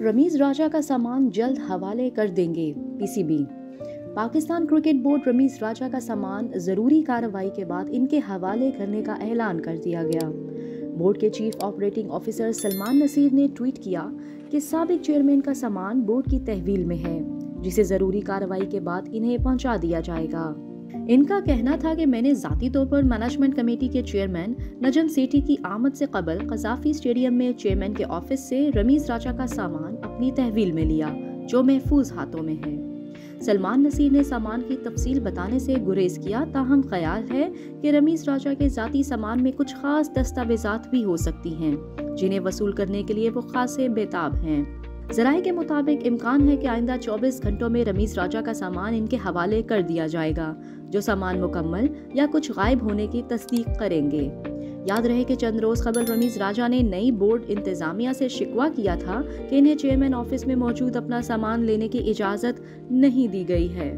रमीज राजा का सामान जल्द हवाले कर देंगे, PCB. Pakistan cricket board Ramiz Raja का सामान ज़रूरी कार्रवाई के बाद इनके हवाले करने का ऐलान कर दिया गया। बोर्ड के chief operating officer Salman Nasir ने ट्वीट किया कि साबिक चेयरमैन का सामान बोर्ड की तहवील में है, जिसे ज़रूरी कार्रवाई के बाद इन्हें पहुंचा दिया जाएगा। इनका कहना था कि मैंने ज़ाती तौर पर मैनेजमेंट कमेटी के चेयरमैन नजम सेठी की आमद से कबल कज़ाफ़ी स्टेडियम में चेयरमैन के ऑफिस से रमीज राजा का सामान अपनी तहवील में लिया, जो महफूज हाथों में है। सलमान नसीर ने सामान की तफसील बताने से गुरेज किया, ताहम ख्याल है कि रमीज राजा के ज़ाती सामान में कुछ खास दस्तावेजात भी हो सकती हैं, जिन्हें वसूल करने के लिए वो खासे बेताब हैं। ज़राए के मुताबिक इम्कान है कि आइंदा 24 घंटों में रमीज राजा का सामान इनके हवाले कर दिया जाएगा, जो सामान मुकम्मल या कुछ गायब होने की तस्दीक करेंगे। याद रहे कि चंद रोज़ कबल रमीज राजा ने नई बोर्ड इंतज़ामिया से शिकवा किया था कि इन्हें चेयरमैन ऑफिस में मौजूद अपना सामान लेने की इजाज़त नहीं दी गई है।